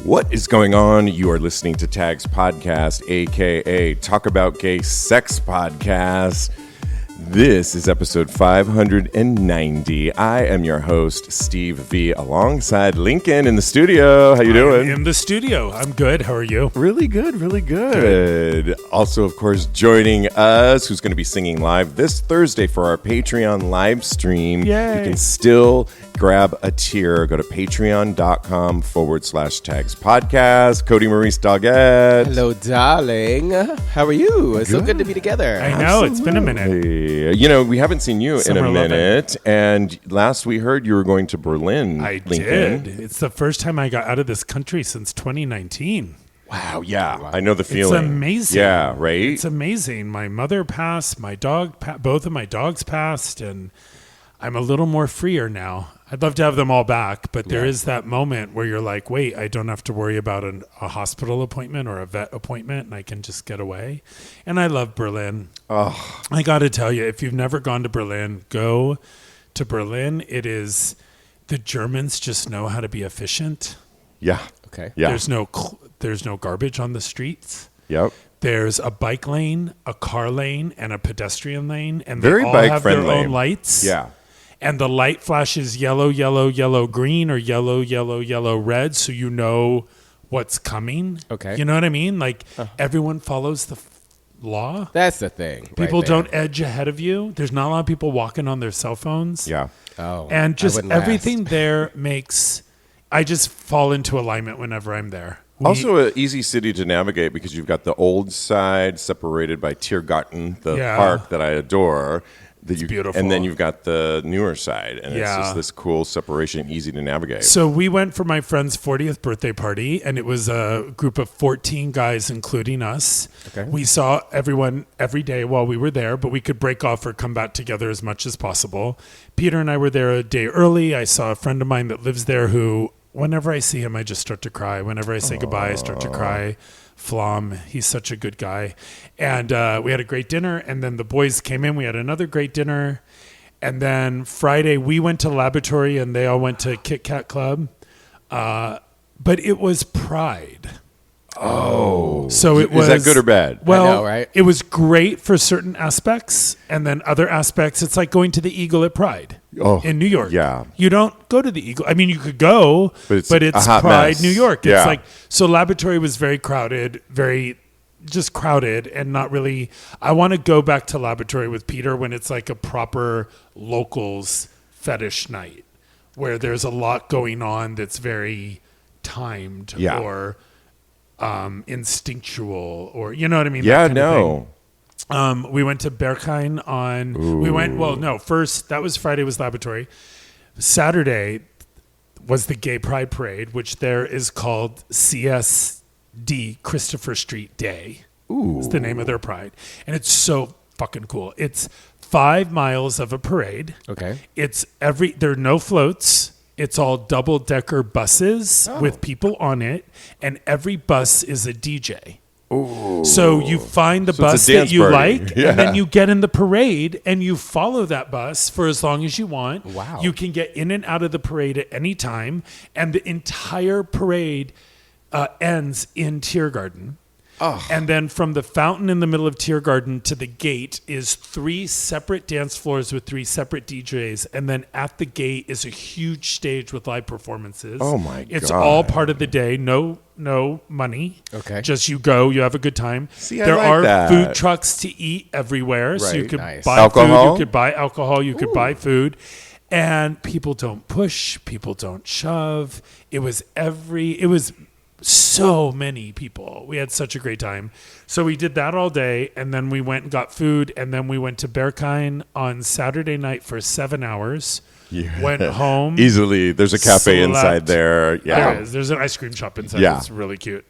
What is going on? You are listening to TAGSPodcast, aka Talk About Gay Sex Podcast. This is episode 590. I am your host, Steve V, alongside Lincoln in the studio. How you doing? In the studio. I'm good. How are you? Really good, really good. Also, of course, joining us, who's going to be singing live this Thursday for our Patreon live stream. Yay. You can still grab a tier. Go to patreon.com/TAGSPodcast. Kodi, Maurice, Doggette. Hello, darling. How are you? It's so good to be together. I know. It's been a minute. You know, we haven't seen you Summer in a minute. And last we heard, you were going to Berlin, I Lincoln. did. It's the first time I got out of this country since 2019. Wow, yeah. I know the feeling. It's amazing. Yeah, right? It's amazing. My mother passed. My dog, both of my dogs passed. And I'm a little more freer now. I'd love to have them all back, but there is that moment where you're like, wait, I don't have to worry about a hospital appointment or a vet appointment, and I can just get away. And I love Berlin. Oh. I got to tell you, if you've never gone to Berlin, go to Berlin. It is, the Germans just know how to be efficient. Yeah. Okay. Yeah. There's no garbage on the streets. Yep. There's a bike lane, a car lane, and a pedestrian lane, and Very they all bike have friendly. their own lights. Yeah. And the light flashes yellow, yellow, yellow, green, or yellow, yellow, yellow, red, so you know what's coming. Okay. You know what I mean? Like, everyone follows the law. That's the thing. People right there. don't edge ahead of you. There's not a lot of people walking on their cell phones. Yeah. Oh, And just I wouldn't everything last. there makes, I just fall into alignment whenever I'm there. Also an easy city to navigate because you've got the old side separated by Tiergarten, the Yeah. park that I adore. It's beautiful. And then you've got the newer side. And it's Yeah. just this cool separation, easy to navigate. So we went for my friend's 40th birthday party, and it was a group of 14 guys, including us. Okay. We saw everyone every day while we were there, but we could break off or come back together as much as possible. Peter and I were there a day early. I saw a friend of mine that lives there who, whenever I see him, I just start to cry. Whenever I say goodbye, I start to cry. Flom, he's such a good guy. And we had a great dinner, and then the boys came in. We had another great dinner. And then Friday, we went to Laboratory, and they all went to Kit Kat Club. But it was Pride. Oh. So it was. Is that good or bad? Well, I know, right? It was great for certain aspects, and then other aspects, it's like going to the Eagle at Pride in New York. Yeah. You don't go to the Eagle. I mean, you could go, but it's a hot Pride, mess. New York. It's Yeah. like, so Laboratory was very crowded, very just crowded, and not really. I want to go back to Laboratory with Peter when it's like a proper locals fetish night, where there's a lot going on that's very timed Yeah. or instinctual, or you know what I mean? Yeah, That kind of no. thing. We went to Berghain on. First that was Friday was Laboratory. Saturday was the Gay Pride Parade, which there is called CSD, Christopher Street Day. It's the name of their pride, and it's so fucking cool. It's 5 miles of a parade. Okay. There are no floats. It's all double-decker buses with people on it, and every bus is a DJ. Ooh. So you find the So it's bus a dance that you party. like, Yeah. and then you get in the parade, and you follow that bus for as long as you want. Wow. You can get in and out of the parade at any time, and the entire parade ends in Tiergarten. And then from the fountain in the middle of Tiergarten to the gate is 3 separate dance floors with 3 separate DJs. And then at the gate is a huge stage with live performances. Oh, my It's God. all part of the day. No money. Okay. Just you go, you have a good time. See, I there like are that. food trucks to eat everywhere. So you Right. could Nice. buy Alcohol? food, you could buy alcohol, you could buy food. And people don't push, people don't shove. It was so many people. We had such a great time. So we did that all day, and then we went and got food, and then we went to Berghain on Saturday night for 7 hours. Yeah. Went home. Easily. There's a cafe Slept. inside there. Yeah. There is. There's an ice cream shop inside. Yeah. It's really cute.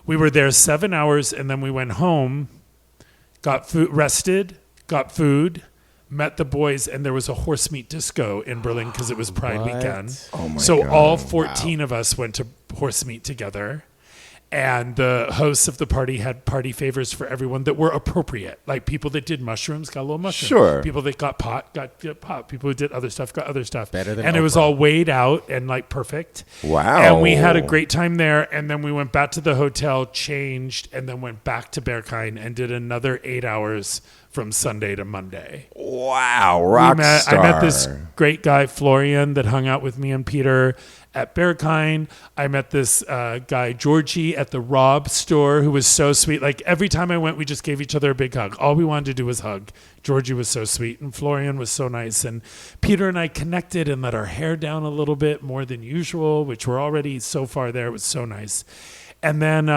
We were there 7 hours, and then we went home, got food, rested, got food, met the boys, and there was a horse meat disco in Berlin because it was Pride What? weekend. Oh, my so God. all 14 of us went to horse meat together. And the hosts of the party had party favors for everyone that were appropriate. Like people that did mushrooms got a little mushroom. Sure. People that got pot got pot. People who did other stuff got other stuff. Better than and it was Oprah. all weighed out and like perfect. Wow. And we had a great time there. And then we went back to the hotel, changed, and then went back to Berkheim and did another 8 hours from Sunday to Monday. Wow, rock star. I met this great guy, Florian, that hung out with me and Peter at Berkheim. I met this guy, Georgie, at the Rob store, who was so sweet. Like every time I went, we just gave each other a big hug. All we wanted to do was hug. Georgie was so sweet, and Florian was so nice. And Peter and I connected and let our hair down a little bit more than usual, which we're already so far there. It was so nice. And then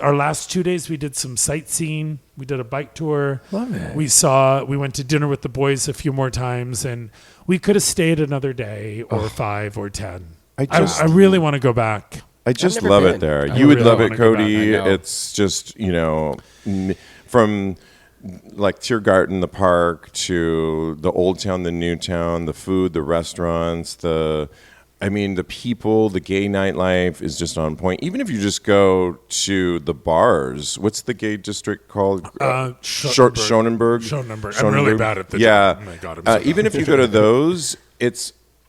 our last 2 days, we did some sightseeing. We did a bike tour. Love it. We went to dinner with the boys a few more times, and we could have stayed another day or 5 or 10. I really want to go back. I just never love been. it there. I You would really love it, wanna go Kodi. back. I know. It's just, from like Tiergarten, the park, to the old town, the new town, the food, the restaurants, the people, the gay nightlife is just on point. Even if you just go to the bars, what's the gay district called? Schonenberg. Schonenberg. I'm really bad at the Yeah. Oh my God, I'm so even if you go to those,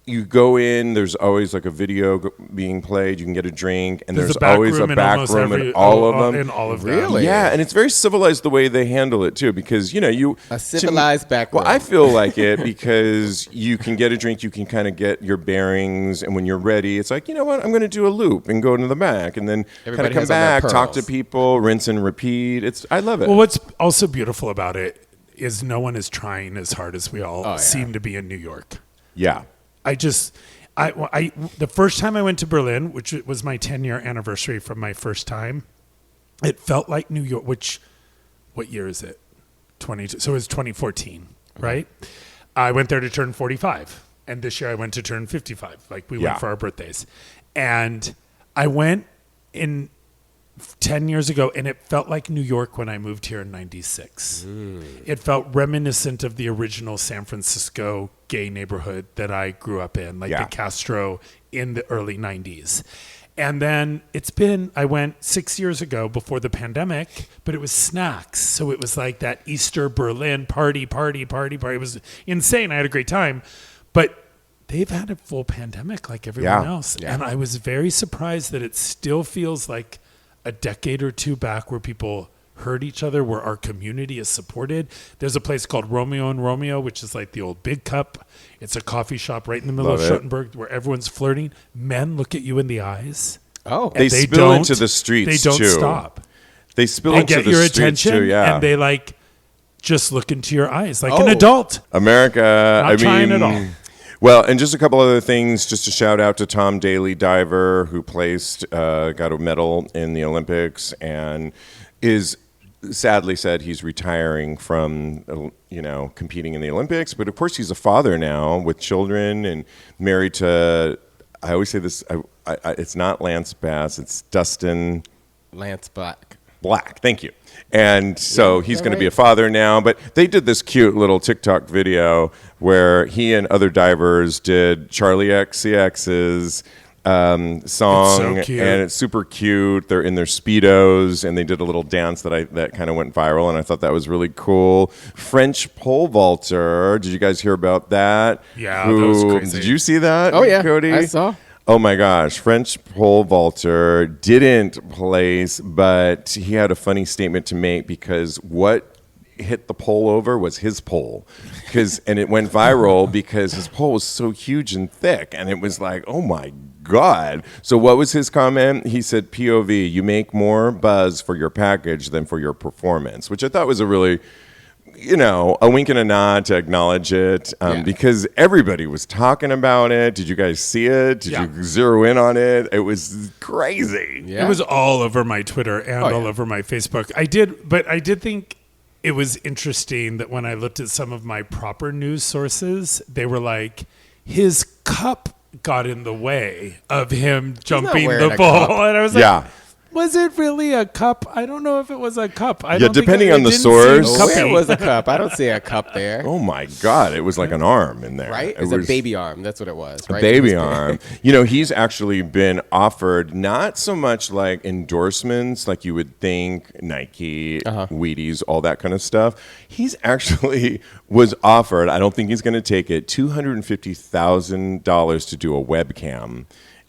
you go in, there's always like a video being played. You can get a drink, and there's always a back room in all of them. In all of them. Really? Yeah, and it's very civilized the way they handle it too, because A civilized back room. Well, I feel like it because you can get a drink, you can kind of get your bearings, and when you're ready, it's like, you know what, I'm going to do a loop and go to the back, and then kind Everybody of come has on their back, talk to pearls. people, rinse and repeat. I love it. Well, what's also beautiful about it is no one is trying as hard as we all seem to be in New York. Yeah. The first time I went to Berlin, which was my 10-year anniversary from my first time, it felt like New York. What year is it? 22. So it was 2014, right? I went there to turn 45, and this year I went to turn 55. Like we went for our birthdays, and I went in 10 years ago, and it felt like New York when I moved here in 96. It felt reminiscent of the original San Francisco gay neighborhood that I grew up in, like the Castro in the early 90s. And then I went 6 years ago before the pandemic, but it was snacks. So it was like that Easter Berlin party. It was insane. I had a great time. But they've had a full pandemic like everyone else. Yeah. And I was very surprised that it still feels like a decade or two back where people hurt each other, where our community is supported. There's a place called Romeo and Romeo, which is like the old Big Cup. It's a coffee shop right in the middle of Schuttenberg where everyone's flirting. Men look at you in the eyes. Oh. They spill into the streets, They don't too. stop. They spill They into get the your streets attention, too, yeah. and they like just look into your eyes like an adult. America, Not trying at all. Well, and just a couple other things, just to shout out to Tom Daly, diver, who got a medal in the Olympics, and is sadly said he's retiring from, competing in the Olympics. But of course, he's a father now with children and married to, I always say this, it's not Lance Bass, it's Dustin Lance Black. Thank you. And so he's going to be a father now. But they did this cute little TikTok video where he and other divers did Charlie XCX's song. It's so cute. And it's super cute. They're in their Speedos, and they did a little dance that kind of went viral, and I thought that was really cool. French pole vaulter. Did you guys hear about that? Yeah, that was crazy. Did you see that, Oh, yeah. Kodi? I saw. Oh my gosh, French pole vaulter didn't place, but he had a funny statement to make because what hit the pole over was his pole. And it went viral because his pole was so huge and thick, and it was like, oh my God. So what was his comment? He said, POV, you make more buzz for your package than for your performance, which I thought was a really, a wink and a nod to acknowledge it, because everybody was talking about it. Did you guys see it? Did you zero in on it? It was crazy. Yeah. It was all over my Twitter and all over my Facebook. I did think it was interesting that when I looked at some of my proper news sources, they were like, his cup got in the way of him jumping the pole. And I was like, Was it really a cup? I don't know if it was a cup. Depending on the source. Where was a cup? I don't see a cup there. Oh my God! It was like an arm in there. Right? It's a baby arm. That's what it was. Right? A baby arm. He's actually been offered not so much like endorsements, like you would think, Nike, Wheaties, all that kind of stuff. He's actually was offered. I don't think he's going to take it. $250,000 to do a webcam,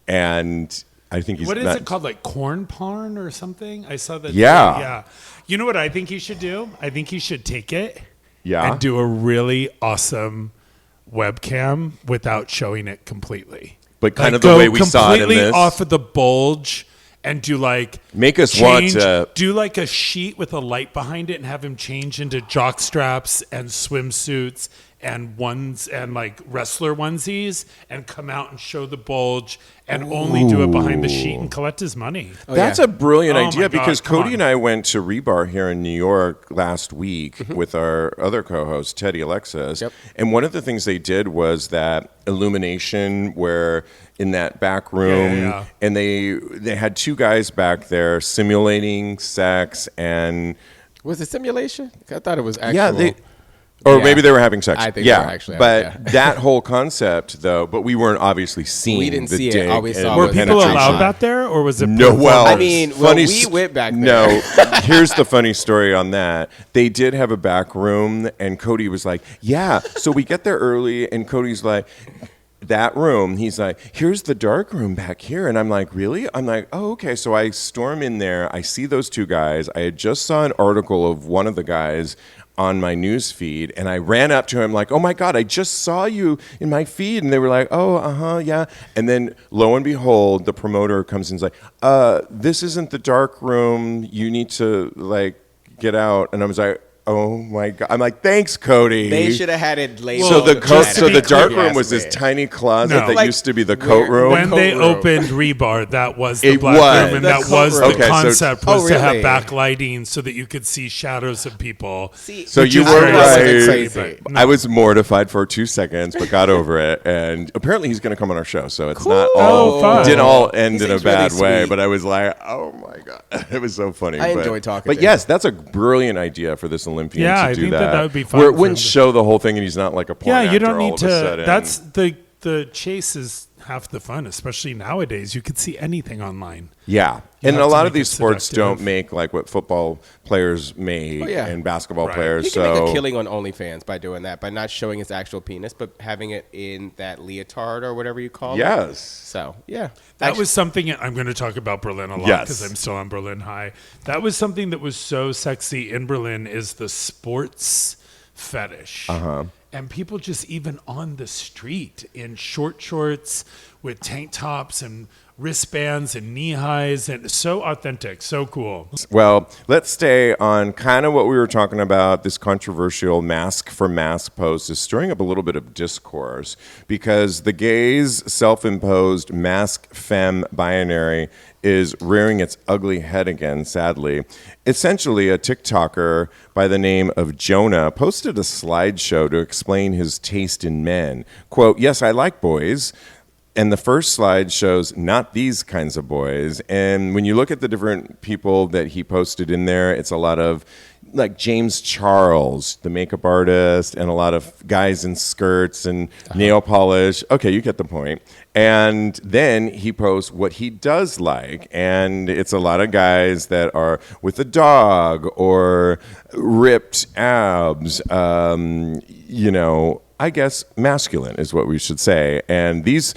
and I think he's. What is it called? Like corn porn or something? I saw that. Yeah. You know what I think he should do? I think he should take it and do a really awesome webcam without showing it completely. But kind of the way we saw it in this. Completely off of the bulge and do like... Make us want to... Do like a sheet with a light behind it and have him change into jock straps and swimsuits and like wrestler onesies and come out and show the bulge and only do it behind the sheet and collect his money. That's a brilliant idea my God, because come Kodi on. and I went to Rebar here in New York last week with our other co-host, Teddy Alexis. Yep. And one of the things they did was that illumination where in that back room and they had two guys back there simulating sex and... Was it simulation? I thought it was actual. Yeah, Or maybe they were having sex. I think they were actually having, that whole concept, though, but we weren't obviously seeing We didn't the see it. dick All we saw and Were was people penetration. allowed out there or was it... No, well, I mean, we went back there. No, here's the funny story on that. They did have a back room, and Kodi was like, yeah. So we get there early, and Cody's like... That room, he's like, here's the dark room back here. And I'm like, really? I'm like, oh, okay. So I storm in there. I see those two guys. I had just saw an article of one of the guys on my news feed. And I ran up to him like, oh, my God, I just saw you in my feed. And they were like, oh, yeah. And then lo and behold, the promoter comes in and is like, this isn't the dark room. You need to, like, get out. And I was like, oh my God! I'm like, thanks, Kodi. They should have had it labeled. So the dark room was Yes, this tiny closet No. that Like, used to be the coat room. When they room. opened Rebar, that was the It black was. room, and The that coat was room. the Okay, so- concept Oh, was to have really? backlighting so that you could see shadows of people. So which you is were crazy. right. Crazy. But no. I was mortified for 2 seconds, but got over it. And apparently he's going to come on our show, so it's not all. Oh, fun. It didn't all end He in a seems really bad way, sweet. but I was like, oh my God, it was so funny. I But- enjoyed talking But to yes, that's a brilliant idea for this Olympian Yeah, to I do think that. that would be fun Where it for wouldn't him to- show the whole thing, and he's not like a porn Yeah, you actor don't all need of a to. sudden. That's the chase is half the fun, especially nowadays. You could see anything online. Yeah. You And have a to lot make of these it sports seductive. don't make like what football players make Oh, yeah. and basketball Right. players. He can So make a killing on OnlyFans by doing that, by not showing his actual penis, but having it in that leotard or whatever you call it. yes. So, yeah. That was something I'm going to talk about Berlin a lot Yes. because I'm still on Berlin High. That was something that was so sexy in Berlin is the sports fetish. And people just even on the street in short shorts with tank tops and wristbands and knee highs and so authentic, so cool. Well, let's stay on kind of what we were talking about. This controversial Masc for Masc post is stirring up a little bit of discourse because the gays' self-imposed Masc femme binary is rearing its ugly head again, sadly. Essentially, a Tik Toker by the name of Jonah posted a slideshow to explain his taste in men. Quote, yes, I like boys. And the first slide shows not these kinds of boys. And when you look at the different people that he posted in there, it's a lot of like James Charles, the makeup artist, and a lot of guys in skirts and nail polish. Okay, you get the point. And then he posts what he does like. And it's a lot of guys that are with a dog or ripped abs, I guess masculine is what we should say. And these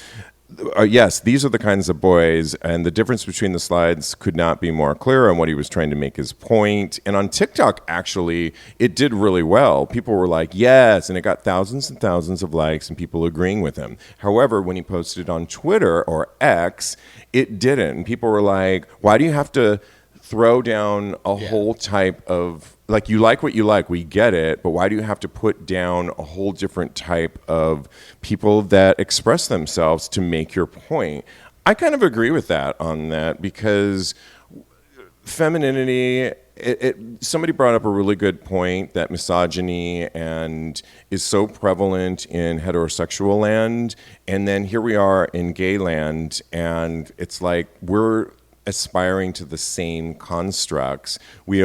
are the kinds of boys, and the difference between the slides could not be more clear on what he was trying to make his point. And on TikTok, actually, it did really well. People were like, yes, and it got thousands and thousands of likes and people agreeing with him. However, when he posted it on Twitter or X, it didn't. And people were like, why do you have to throw down a whole type of, like, you like what you like, we get it, but why do you have to put down a whole different type of people that express themselves to make your point? I kind of agree with that on that because femininity, somebody brought up a really good point that misogyny and is so prevalent in heterosexual land, and then here we are in gay land, and it's like we're aspiring to the same constructs. He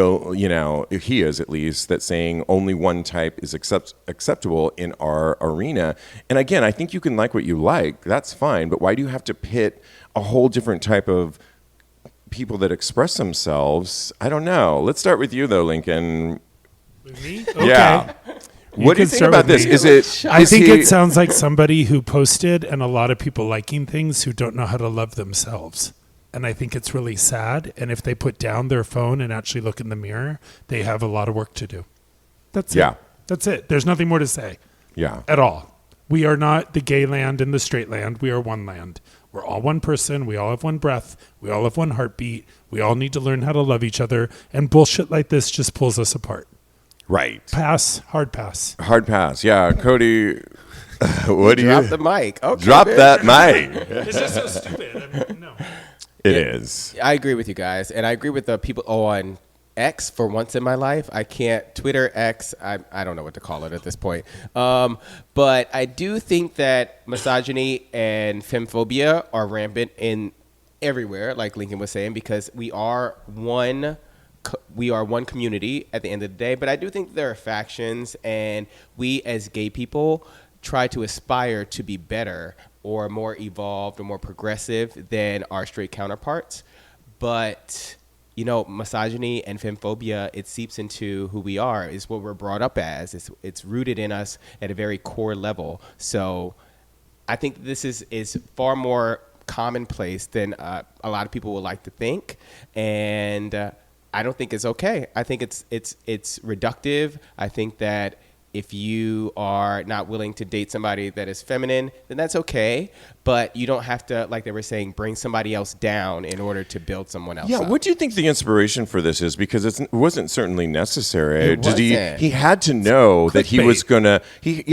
is at least, that saying only one type is acceptable in our arena. And again, I think you can like what you like. That's fine. But why do you have to pit a whole different type of people that express themselves? I don't know. Let's start with you, though, Lincoln. With me? Okay. Yeah. What do you think about this? I think it sounds like somebody who posted and a lot of people liking things who don't know how to love themselves. And I think it's really sad. And if they put down their phone and actually look in the mirror, they have a lot of work to do. That's it. That's it. There's nothing more to say. Yeah. At all. We are not the gay land and the straight land. We are one land. We're all one person. We all have one breath. We all have one heartbeat. We all need to learn how to love each other. And bullshit like this just pulls us apart. Right. Pass. Hard pass. Hard pass. Yeah. Kodi, what do you... Drop the mic. Okay, Drop that mic. It's just so stupid. I mean, no. It is. I agree with you guys. And I agree with the people on X for once in my life. I can't... Twitter, X, I don't know what to call it at this point. But I do think that misogyny and femphobia are rampant in everywhere, like Lincoln was saying, because we are one community at the end of the day. But I do think there are factions, and we as gay people try to aspire to be better or more evolved or more progressive than our straight counterparts. But, misogyny and femphobia, it seeps into who we are. It's what we're brought up as. It's rooted in us at a very core level. So I think this is far more commonplace than a lot of people would like to think. And I don't think it's okay. I think it's reductive. I think that if you are not willing to date somebody that is feminine, then that's okay. But you don't have to, like they were saying, bring somebody else down in order to build someone else up. What do you think the inspiration for this is? Because it wasn't certainly necessary. He had to know that he was going to...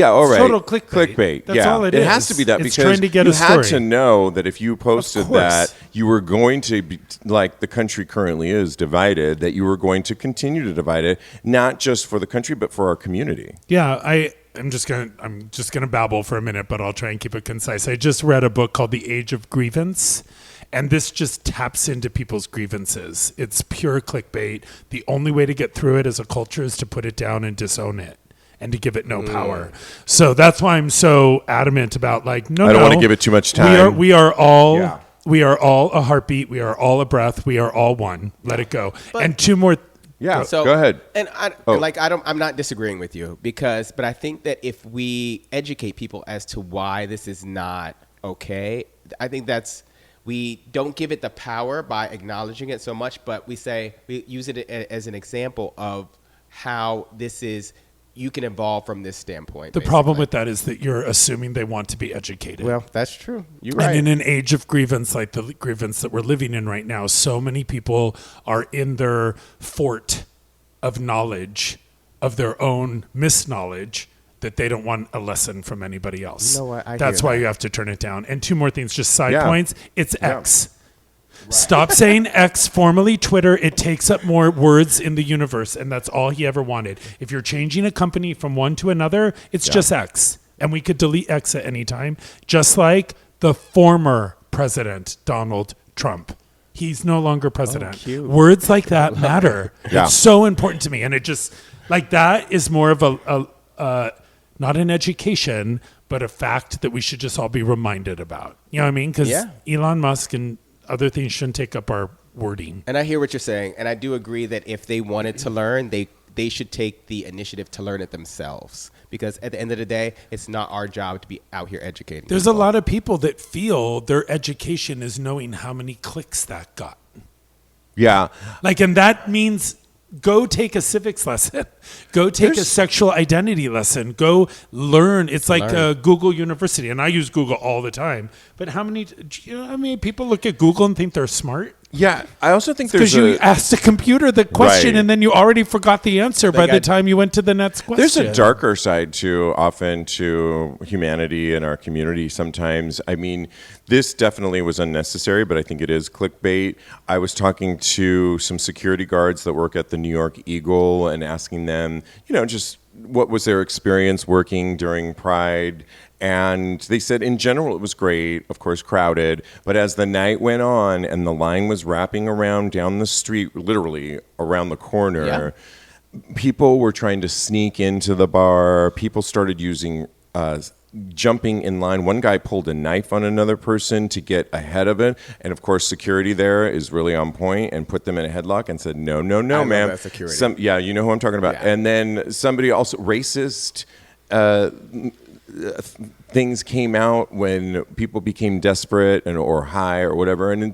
all right. Total clickbait. That's all it is. It has to be that it's because trying to get you a had story. to know that if you posted that, you were going to be, like the country currently is divided, that you were going to continue to divide it, not just for the country, but for our community. Yeah, I'm just gonna babble for a minute, but I'll try and keep it concise. I just read a book called The Age of Grievance, and this just taps into people's grievances. It's pure clickbait. The only way to get through it as a culture is to put it down and disown it and to give it no power. So that's why I'm so adamant about I don't want to give it too much time. We are all a heartbeat. We are all a breath. We are all one. Let it go. And two more. Yeah, so go ahead. And I'm not disagreeing with you but I think that if we educate people as to why this is not okay, I think we don't give it the power by acknowledging it so much, but we use it as an example of how you can evolve from this standpoint. The problem with that is that you're assuming they want to be educated. Well, that's true. You're right. And in an age of grievance, like the grievance that we're living in right now, so many people are in their fort of knowledge, of their own misknowledge, that they don't want a lesson from anybody else. You know what? That's why you have to turn it down. And two more things, just side points. It's X. Right. Stop saying X, formerly Twitter. It takes up more words in the universe, and that's all he ever wanted. If you're changing a company from one to another, it's just X. And we could delete X at any time, just like the former president, Donald Trump. He's no longer president. Words like that matter. It's so important to me. And it just, that is more of a not an education, but a fact that we should just all be reminded about. You know what I mean? Because Elon Musk and other things shouldn't take up our wording. And I hear what you're saying. And I do agree that if they wanted to learn, they should take the initiative to learn it themselves. Because at the end of the day, it's not our job to be out here educating. There's a lot of people that feel their education is knowing how many clicks that got. Yeah. And that means go take a civics lesson. Go take a sexual identity lesson. Go learn. It's like Google University. And I use Google all the time. But how many people look at Google and think they're smart? Yeah, I also think there's because you asked a computer the question and then you already forgot the answer by the time you went to the next question. There's a darker side often to humanity and our community sometimes. I mean, this definitely was unnecessary, but I think it is clickbait. I was talking to some security guards that work at the New York Eagle and asking them, just what was their experience working during Pride. And they said in general it was great, of course crowded, but as the night went on and the line was wrapping around down the street, literally around the corner, people were trying to sneak into the bar. People started using jumping in line. One guy pulled a knife on another person to get ahead of it, and of course security there is really on point and put them in a headlock and said no, ma'am. That security. You know who I'm talking about. Yeah. And then somebody also racist things came out when people became desperate or high or whatever. And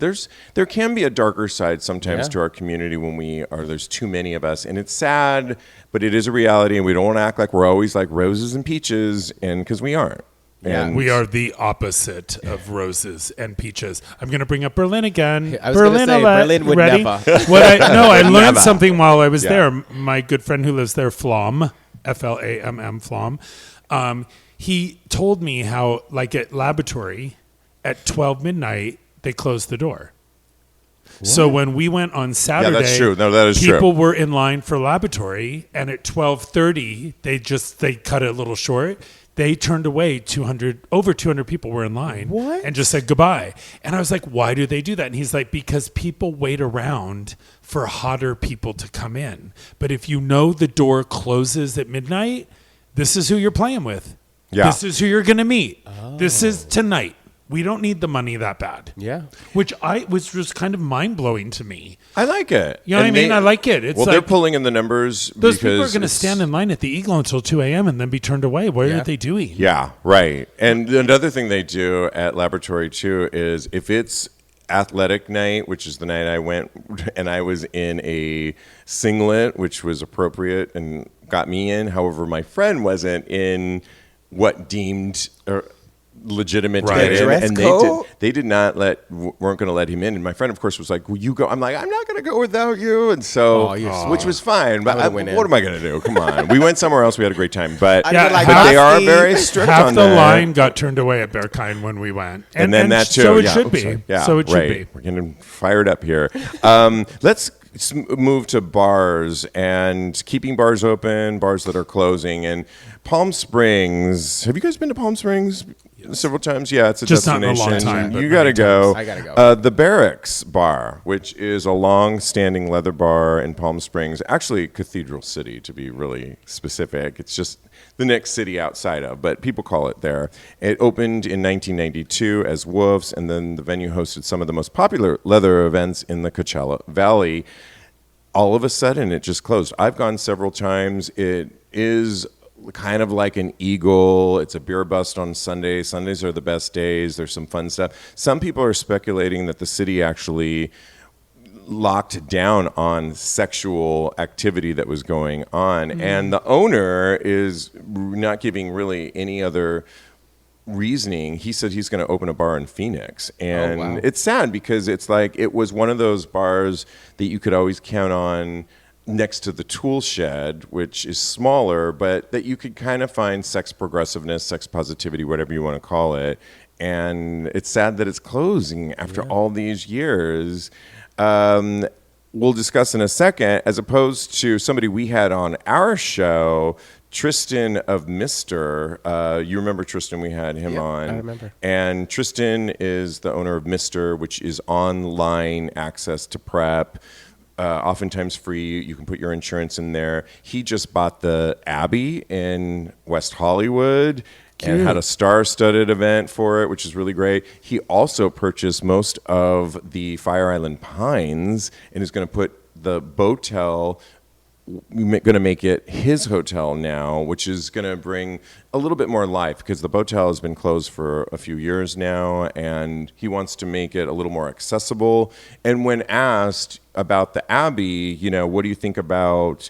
there can be a darker side sometimes to our community when there's too many of us, and it's sad, but it is a reality, and we don't want to act like we're always like roses and peaches, and because we aren't. And we are the opposite of roses and peaches. I'm going to bring up Berlin again. I was going to say, Berlin would ready? never. I learned Never. something while I was there. My good friend who lives there, Flom, F-L-A-M-M, Flom, he told me how, like at laboratory, at 12 midnight, they closed the door. What? So when we went on Saturday, that's true. No, that is people true. were in line for laboratory, and at 12:30, they cut it a little short. They turned away over 200 people were in line and just said goodbye. And I was like, why do they do that? And he's like, because people wait around for hotter people to come in. But if you know the door closes at midnight, this is who you're playing with. Yeah. This is who you're going to meet. Oh. This is tonight. We don't need the money that bad. Yeah. Which was kind of mind-blowing to me. I like it. You know what I mean? I like it. It's they're pulling in the numbers. Those people are going to stand in line at the Eagle until 2 a.m. and then be turned away. What are they doing? Yeah, right. And another thing they do at Laboratory, too, is if it's athletic night, which is the night I went, and I was in a singlet, which was appropriate and got me in. However, my friend wasn't in what deemed legitimate to get in, dress and code? they weren't going to let him in. And my friend, of course, was like, "Will you go?" I'm like, "I'm not going to go without you," and so which was fine. But what am I going to do? Come on, we went somewhere else. We had a great time, but they are very strict half on the that. line got turned away at Berkheim when we went, and then that too. So it should be. Yeah, so it should be. We're getting fired up here. Let's move to bars and keeping bars open, bars that are closing. And Palm Springs. Have you guys been to Palm Springs? Several times, yeah. It's a just destination. Not in a long time. You got to go. I got to go. The Barracks bar, which is a long-standing leather bar in Palm Springs, actually Cathedral City to be really specific. It's just the next city outside of, but people call it there. It opened in 1992 as Wolf's, and then the venue hosted some of the most popular leather events in the Coachella Valley. All of a sudden, it just closed. I've gone several times. It is kind of like an Eagle. It's a beer bust on Sunday. Sundays are the best days. There's some fun stuff. Some people are speculating that the city actually locked down on sexual activity that was going on. And the owner is not giving really any other reasoning. He said he's going to open a bar in Phoenix. And it's sad because it's like it was one of those bars that you could always count on next to the tool shed, which is smaller, but that you could kind of find sex progressiveness, sex positivity, whatever you want to call it. And it's sad that it's closing after all these years. We'll discuss in a second, as opposed to somebody we had on our show, Tristan of Mr. You remember Tristan? We had him on. I remember. And Tristan is the owner of Mr., which is online access to PrEP. Oftentimes free. You can put your insurance in there. He just bought the Abbey in West Hollywood and had a star-studded event for it, which is really great. He also purchased most of the Fire Island Pines and is going to put the Botel, going to make it his hotel now, which is going to bring a little bit more life because the Botel has been closed for a few years now, and he wants to make it a little more accessible. And when asked about the Abbey, what do you think about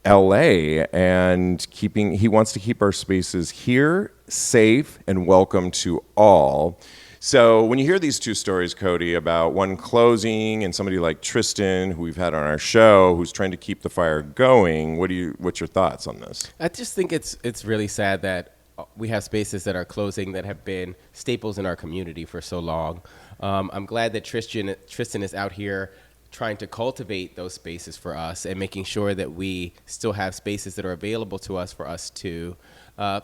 LA and he wants to keep our spaces here safe and welcome to all. So when you hear these two stories, Kodi, about one closing and somebody like Tristan, who we've had on our show, who's trying to keep the fire going, what's your thoughts on this? I just think it's really sad that we have spaces that are closing that have been staples in our community for so long. I'm glad that Tristan is out here trying to cultivate those spaces for us and making sure that we still have spaces that are available to us for us to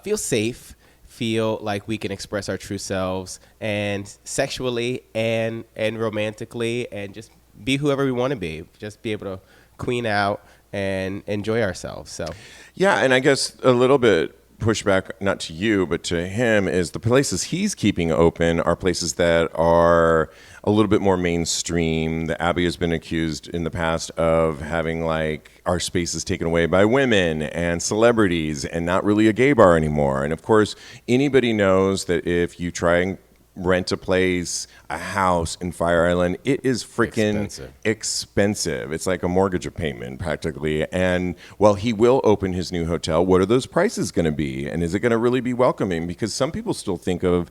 feel safe, feel like we can express our true selves and sexually and romantically and just be whoever we want to be. Just be able to queen out and enjoy ourselves. So yeah, and I guess a little bit pushback, not to you, but to him, is the places he's keeping open are places that are a little bit more mainstream. The Abbey has been accused in the past of having like our spaces taken away by women and celebrities and not really a gay bar anymore. And of course, anybody knows that if you try and rent a place, a house in Fire Island, it is freaking expensive. It's like a mortgage payment practically. And while he will open his new hotel, what are those prices going to be? And is it going to really be welcoming? Because some people still think of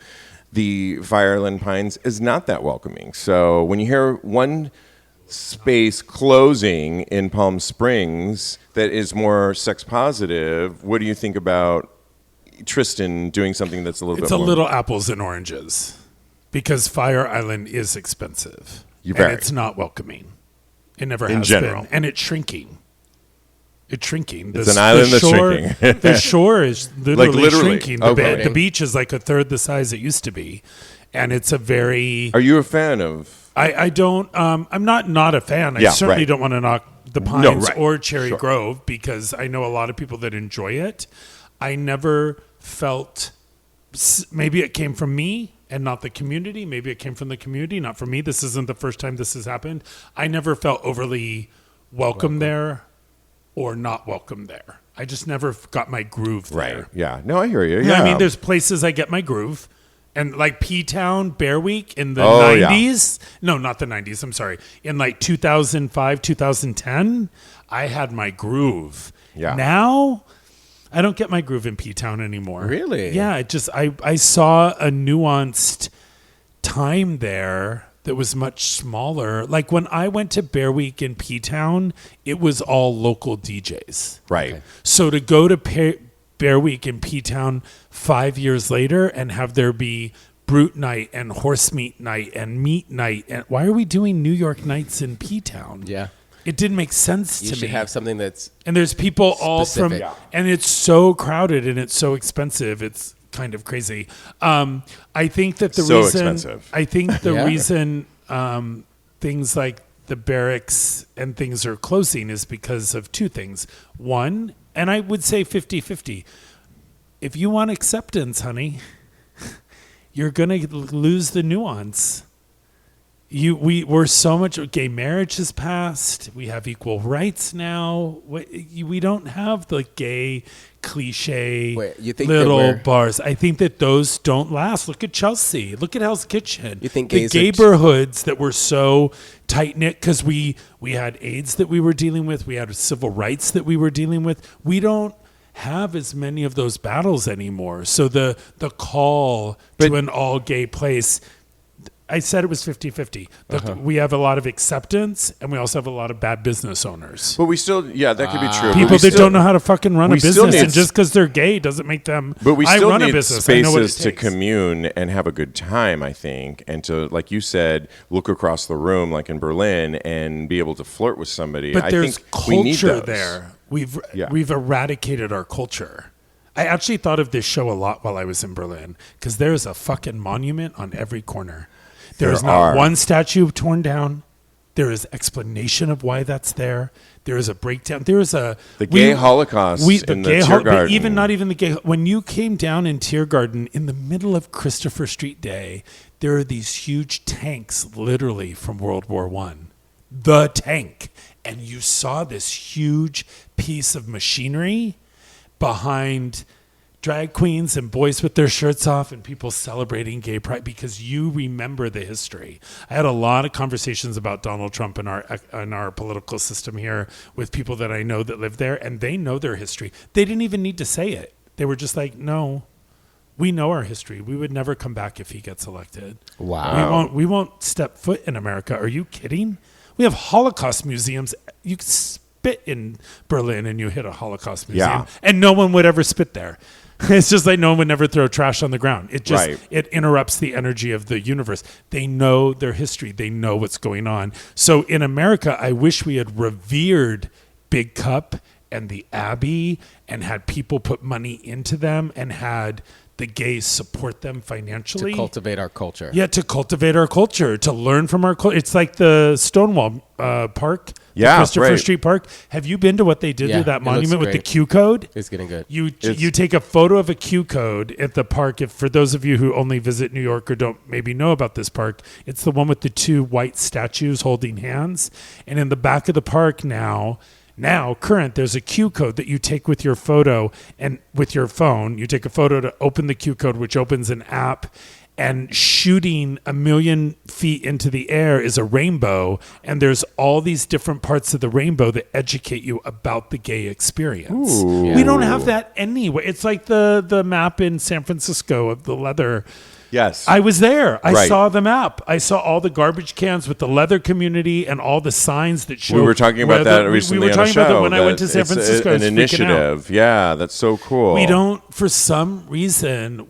the Fire Island Pines as not that welcoming. So when you hear one space closing in Palm Springs that is more sex positive, what do you think about Tristan doing something that's a little bit more... It's a little apples and oranges because Fire Island is expensive. And it's not welcoming. It never has general. been. And it's shrinking. It's shrinking. It's an island that's shrinking. The shore is literally shrinking. Okay. The beach is like a third the size it used to be. And it's a very... Are you a fan of... I don't... I'm not a fan. I certainly don't want to knock the Pines or Cherry Grove because I know a lot of people that enjoy it. I never felt, maybe it came from me and not the community. Maybe it came from the community, not from me. This isn't the first time this has happened. I never felt overly welcome there or not welcome there. I just never got my groove there. Right. Yeah. No, I hear you. You know Yeah. what I mean, there's places I get my groove. And like P-Town, Bear Week in the 90s. Yeah. No, not the 90s. I'm sorry. In like 2005, 2010, I had my groove. Yeah. Now... I don't get my groove in P-Town anymore. Really? Yeah, I saw a nuanced time there that was much smaller. Like when I went to Bear Week in P-Town, it was all local DJs. Right. Okay. So to go to Bear Week in P-Town 5 years later and have there be Brute Night and Horse Meat Night and Meat Night, and why are we doing New York nights in P-Town? Yeah. It didn't make sense to me. You should have something that's and there's people all specific. from, and it's so crowded and it's so expensive. It's kind of crazy. I think that the reason things like the Barracks and things are closing is because of two things. One, and I would say 50-50. If you want acceptance, honey, you're going to lose the nuance. We're so much gay marriage has passed. We have equal rights now. We don't have the gay cliche little bars. I think that those don't last. Look at Chelsea. Look at Hell's Kitchen. You think the neighborhoods that were so tight knit because we had AIDS that we were dealing with. We had civil rights that we were dealing with. We don't have as many of those battles anymore. So the call to an all gay place. I said it was 50-50. We have a lot of acceptance, and we also have a lot of bad business owners. But we still, that could be true. People that don't know how to fucking run a business, and just because they're gay doesn't make them. But we still need spaces to takes. commune and have a good time, I think, and to, like you said, look across the room, like in Berlin, and be able to flirt with somebody. But there's culture there. We've eradicated our culture. I actually thought of this show a lot while I was in Berlin because there's a fucking monument on every corner. There is not one statue torn down. There is explanation of why that's there. There is a breakdown. There is the gay Holocaust in the Tiergarten. Even not even the gay. When you came down in Tiergarten in the middle of Christopher Street Day, there are these huge tanks, literally from World War I. The tank, and you saw this huge piece of machinery behind drag queens and boys with their shirts off and people celebrating gay pride because you remember the history. I had a lot of conversations about Donald Trump and our political system here with people that I know that live there, and they know their history. They didn't even need to say it. They were just like, no, we know our history. We would never come back if he gets elected. Wow. We won't step foot in America. Are you kidding? We have Holocaust museums. You can spit in Berlin and you hit a Holocaust museum and no one would ever spit there. It's just like no one would never throw trash on the ground. It just it interrupts the energy of the universe. They know their history. They know what's going on. So in America, I wish we had revered Big Cup and the Abbey and had people put money into them and had the gays support them financially. To cultivate our culture. Yeah, to cultivate our culture, to learn from our culture. It's like the Stonewall Park, Yeah, Christopher right. Street Park. Have you been to what they did Yeah, to that it looks monument with the great. Q code? It's getting good. You take a photo of a Q code at the park. If for those of you who only visit New York or don't maybe know about this park, it's the one with the two white statues holding hands. And in the back of the park now current, there's a Q code that you take with your photo and with your phone. You take a photo to open the Q code, which opens an app. And shooting 1,000,000 feet into the air is a rainbow, and there's all these different parts of the rainbow that educate you about the gay experience. Ooh. We don't have that anyway. It's like the map in San Francisco of the leather. Yes. I was there. I Right. saw the map. I saw all the garbage cans with the leather community and all the signs that show. We were talking about that recently We were on talking the about show. that when I went to that San it's Francisco. I an was freaking out. initiative. Yeah, that's so cool. We don't, for some reason,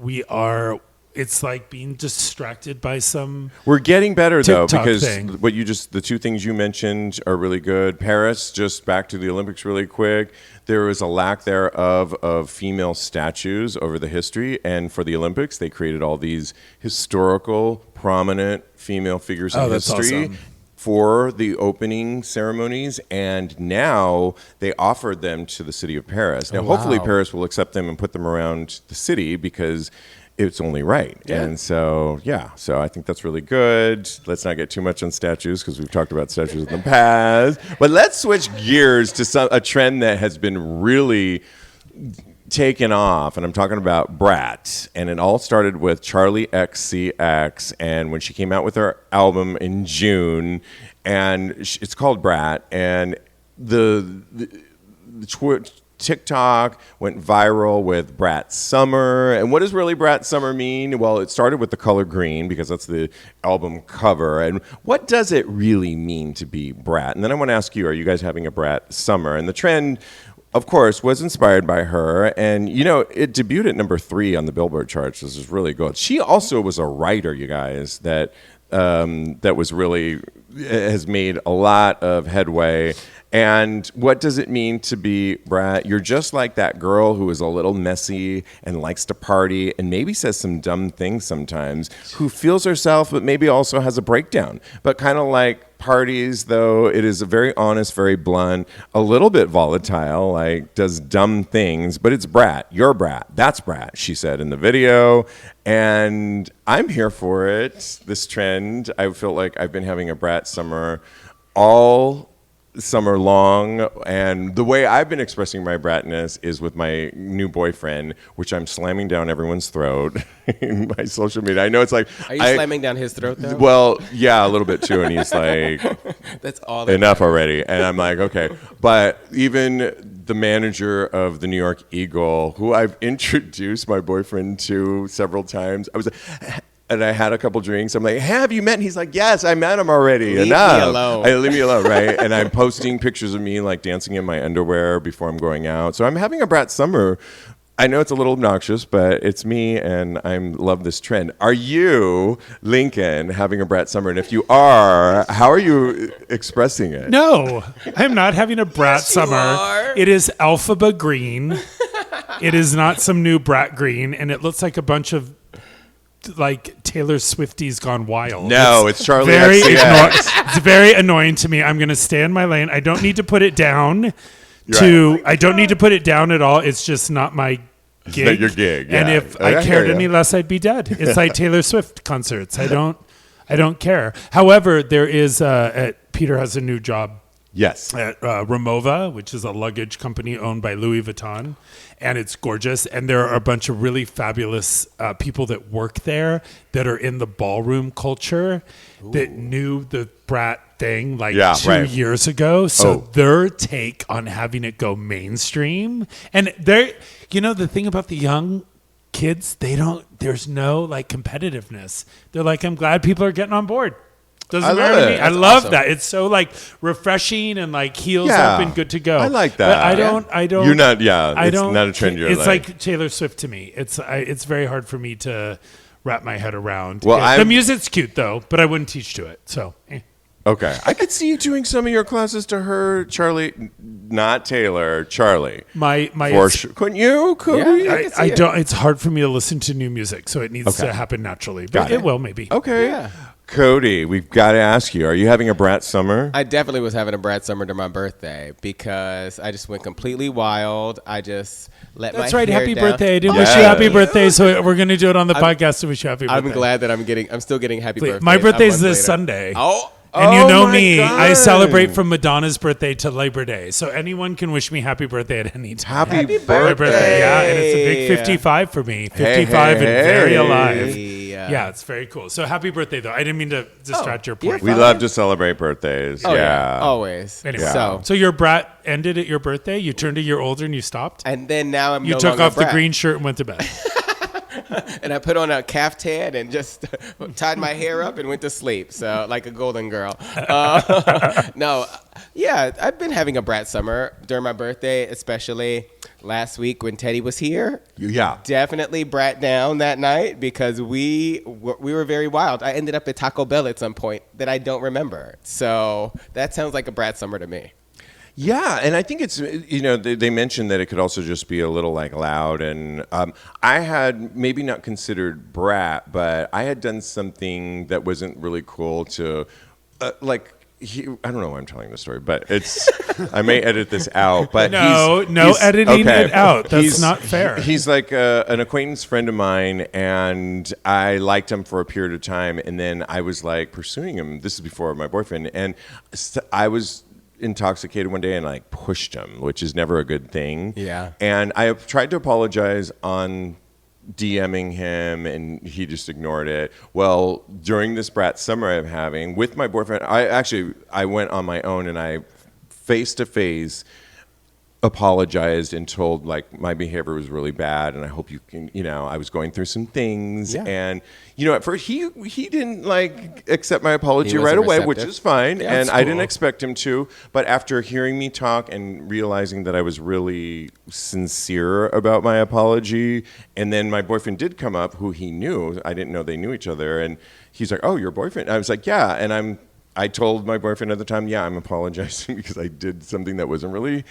it's like being distracted by some. We're getting better though, TikTok because thing. the two things you mentioned are really good. Paris, just back to the Olympics really quick. There was a lack thereof of female statues over the history, and for the Olympics, they created all these historical, prominent female figures in that's history. awesome. For the opening ceremonies, and now they offered them to the city of Paris. Now, hopefully, wow. Paris will accept them and put them around the city because it's only right. Yeah. And so I think that's really good. Let's not get too much on statues because we've talked about statues in the past. But let's switch gears to a trend that has been really taken off, and I'm talking about Brat. And it all started with Charlie XCX, and when she came out with her album in June, and it's called Brat, and the TikTok went viral with Brat Summer. And what does really Brat Summer mean? Well, it started with the color green because that's the album cover. And what does it really mean to be Brat? And then I want to ask you, are you guys having a Brat Summer? And the trend, of course, was inspired by her. And, it debuted at number 3 on the Billboard charts. This is really good. She also was a writer, you guys, that was really has made a lot of headway. And what does it mean to be Brat? You're just like that girl who is a little messy and likes to party and maybe says some dumb things sometimes, who feels herself but maybe also has a breakdown. But kind of like parties, though, it is a very honest, very blunt, a little bit volatile, like does dumb things, but it's Brat. You're Brat. That's Brat, she said in the video. And I'm here for it, this trend. I feel like I've been having a Brat Summer all summer long, and the way I've been expressing my bratness is with my new boyfriend, which I'm slamming down everyone's throat in my social media. I know it's like, Are you slamming down his throat though? Well, yeah, a little bit too, and he's like, That's all. enough already. And I'm like, okay. But even the manager of the New York Eagle, who I've introduced my boyfriend to several times, and I had a couple drinks. I'm like, hey, have you met? And he's like, yes, I met him already. Leave me alone. Leave me alone, right? And I'm posting pictures of me like dancing in my underwear before I'm going out. So I'm having a Brat Summer. I know it's a little obnoxious, but it's me, and I love this trend. Are you, Lincoln, having a Brat Summer? And if you are, how are you expressing it? No, I'm not having a Brat Summer. are. It is Alphaba Green. It is not some new Brat Green, and it looks like a bunch of like Taylor Swifties gone wild. No, it's Charlie very XCX. It's very annoying to me. I'm going to stay in my lane. I don't need to put it down. I don't need to put it down at all. It's just not my gig. Not your gig. And yeah. if I cared hear any ya. less, I'd be dead. It's like Taylor Swift concerts. I don't care. However, there is Peter has a new job. Yes. At Ramova, which is a luggage company owned by Louis Vuitton, and it's gorgeous. And there are a bunch of really fabulous people that work there that are in the ballroom culture that knew the Brat thing like 2 years ago. So their take on having it go mainstream, and they're, the thing about the young kids, there's no like competitiveness. They're like, I'm glad people are getting on board. Doesn't matter to me. I love awesome. that. It's so like refreshing and like heels up and good to go. I like that. But I don't. You're not. Yeah. I It's don't. not a trend. You're It's like Taylor Swift to me. It's very hard for me to wrap my head around. Well, the music's cute though, but I wouldn't teach to it. So. Okay. I could see you doing some of your classes to her, Charlie, not Taylor, Charlie. My For sure. Couldn't you, Kodi? Yeah. I don't. It's hard for me to listen to new music, so it needs Okay. to happen naturally. Got But it. it will maybe. Okay. Yeah. Kodi, we've got to ask you, are you having a Brat Summer? I definitely was having a Brat Summer to my birthday because I just went completely wild. I just let That's my right. hair Happy down. birthday! I didn't Yes. wish you happy birthday, so we're gonna do it on the podcast to wish you happy birthday. I'm glad that I'm still getting happy birthday. My a birthday's month this later. Sunday. Oh. And you Oh know my me, God. I celebrate from Madonna's birthday to Labor Day. So anyone can wish me happy birthday at any time. Happy My birthday, yeah, and it's a big Hey. 55 for me. Hey, 55 hey, and very hey. alive. Yeah. Yeah, it's very cool. So happy birthday, though. I didn't mean to distract your point. We love to celebrate birthdays. Oh, yeah. always. Anyway, So, so your brat ended at your birthday? You turned a year older and you stopped? and then now I'm You no took longer off the brat. green shirt and went to bed. And I put on a caftan and just tied my hair up and went to sleep. So like a golden girl. No, yeah, I've been having a Brat Summer during my birthday, especially last week when Teddy was here. Yeah. Definitely brat down that night because we were very wild. I ended up at Taco Bell at some point that I don't remember. So that sounds like a Brat Summer to me. Yeah, and I think it's, they mentioned that it could also just be a little like loud. And I had maybe not considered brat, but I had done something that wasn't really cool to, I don't know why I'm telling this story, but it's, I may edit this out, but No he's editing okay. it out. That's He's- not fair. He's like an acquaintance friend of mine, and I liked him for a period of time, and then I was like pursuing him. This is before my boyfriend, and I was intoxicated one day and like pushed him, which is never a good thing. Yeah. And I tried to apologize on DMing him, and he just ignored it. Well, during this Brat Summer I'm having with my boyfriend, I went on my own and I face to face apologized and told like my behavior was really bad and I hope you can, I was going through some things. Yeah. And at first he didn't like accept my apology He right wasn't away, which receptive. is fine. Yeah, and that's I didn't cool. expect him to, but after hearing me talk and realizing that I was really sincere about my apology, and then my boyfriend did come up, who he knew, I didn't know they knew each other, and he's like, "Oh, your boyfriend?" I was like, "Yeah," and I told my boyfriend at the time, "Yeah, I'm apologizing because I did something that wasn't really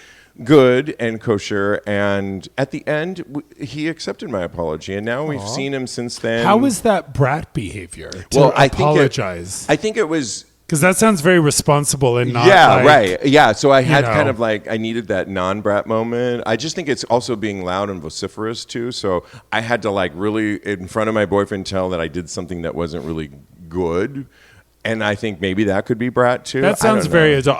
good and kosher." And at the end, he accepted my apology, and now we've seen him since then. How was that brat behavior to Well, I think apologize? I think it was. Because that sounds very responsible and not Yeah, like, right. Yeah, so I had know. kind of like, I needed that non-brat moment. I just think it's also being loud and vociferous too. So I had to like really, in front of my boyfriend, tell that I did something that wasn't really good. And I think maybe that could be brat too. That sounds I don't very know. adult.